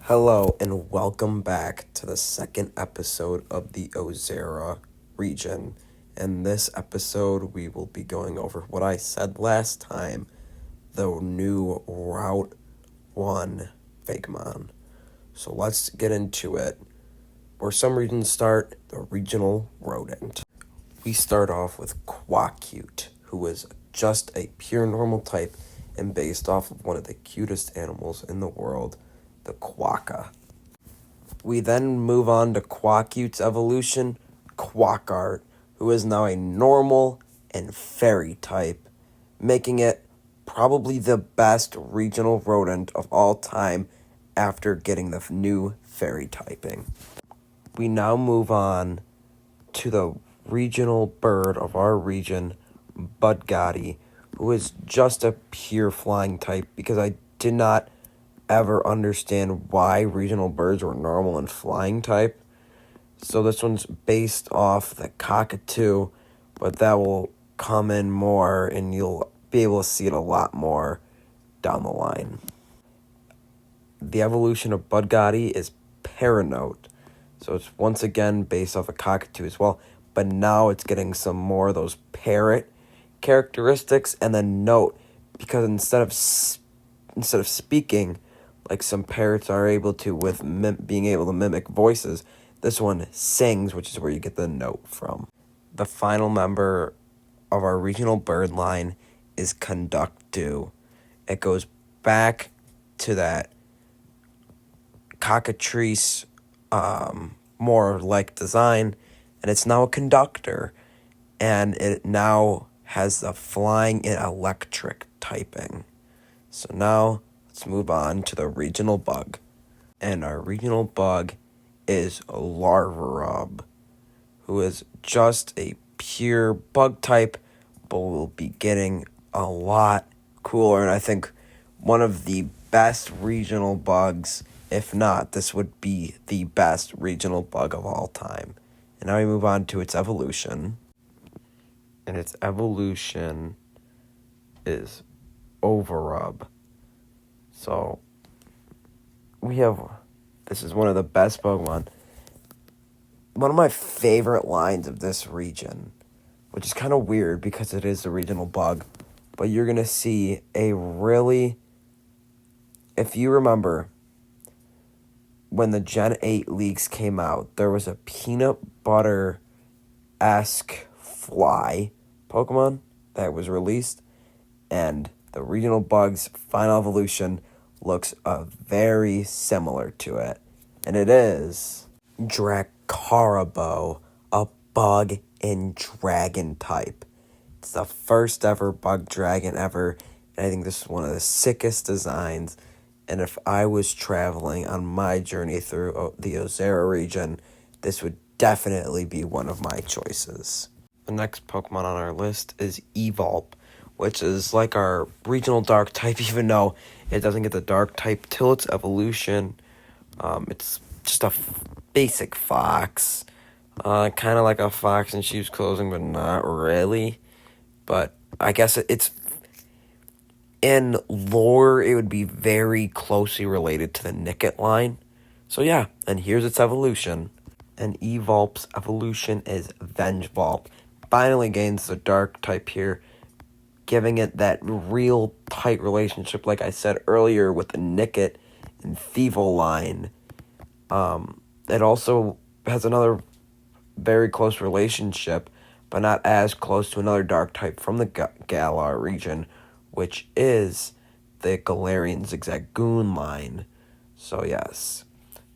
Hello and welcome back to the second episode of the Ozera region. In this episode, we will be going over what I said last time, the new Route 1 Fakemon. So let's get into it. Where some regions start, the regional rodent. We start off with Quacute, who is just a pure normal type and based off of one of the cutest animals in the world, the quokka. We then move on to Quacute's evolution, Quackart, who is now a normal and fairy type, making it probably the best regional rodent of all time after getting the new fairy typing. We now move on to the regional bird of our region, Budgotti, who is just a pure flying type because I did not ever understand why regional birds were normal and flying type. So this one's based off the cockatoo, but that will come in more and you'll be able to see it a lot more down the line. The evolution of Budgotti is Paranote. So it's once again based off a cockatoo as well, but now it's getting some more of those parrot characteristics and then note, because instead of speaking like some parrots are able to with being able to mimic voices, this one sings, which is where you get the note from. The final member of our regional bird line is Conductoo. It goes back to that cockatrice, more like design, and it's now a conductor, and it now has the flying and electric typing. So now let's move on to the regional bug. And our regional bug is Larvarub, who is just a pure bug type, but will be getting a lot cooler. And I think one of the best regional bugs, if not, this would be the best regional bug of all time. And now we move on to its evolution. And its evolution is Overrub. So, this is one of the best Pokemon. One of my favorite lines of this region, which is kind of weird because it is a regional bug, but you're going to see if you remember, when the Gen 8 leaks came out, there was a peanut butter-esque fly Pokemon that was released, and the regional bug's final evolution looks very similar to it. And it is Dracarabo, a bug and dragon type. It's the first ever bug dragon ever, and I think this is one of the sickest designs. And if I was traveling on my journey through the Ozera region, this would definitely be one of my choices. The next Pokemon on our list is Evolp, which is like our regional dark type, even though it doesn't get the dark type till its evolution. It's just a basic fox. Kind of like a fox in sheep's clothing, but not really. But I guess it's in lore, it would be very closely related to the Nickit line. So yeah, and here's its evolution. And Evolp's evolution is Vengevulp. Finally gains the dark type here, giving it that real tight relationship, like I said earlier, with the Nickit and Thievul line. It also has another very close relationship, but not as close to another dark type from the Galar region, which is the Galarian Zigzagoon line. So yes.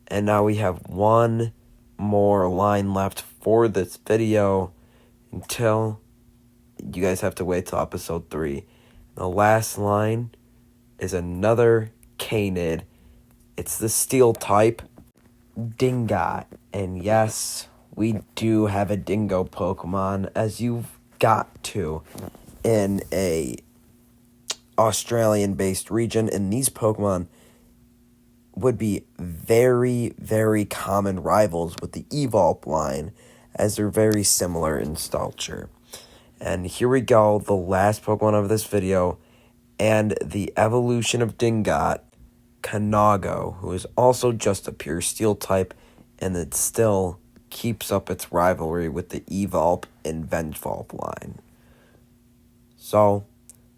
And now we have one more line left for this video until you guys have to wait till episode 3. The last line is another Canid. It's the steel type, Dingot. And yes, we do have a dingo Pokemon, as you've got to in a Australian-based region. And these Pokemon would be very, very common rivals with the Evolp line, as they're very similar in stature. And here we go, the last Pokemon of this video, and the evolution of Dingot Kanago, who is also just a pure steel type, and it still keeps up its rivalry with the Evolve and Vengevulp line. So,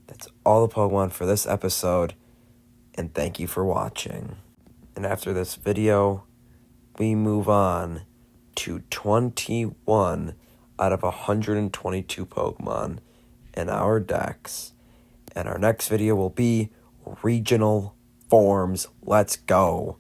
that's all the Pokemon for this episode, and thank you for watching. And after this video, we move on to 21 out of 122 Pokemon in our decks. And our next video will be Regional Forms. Let's go!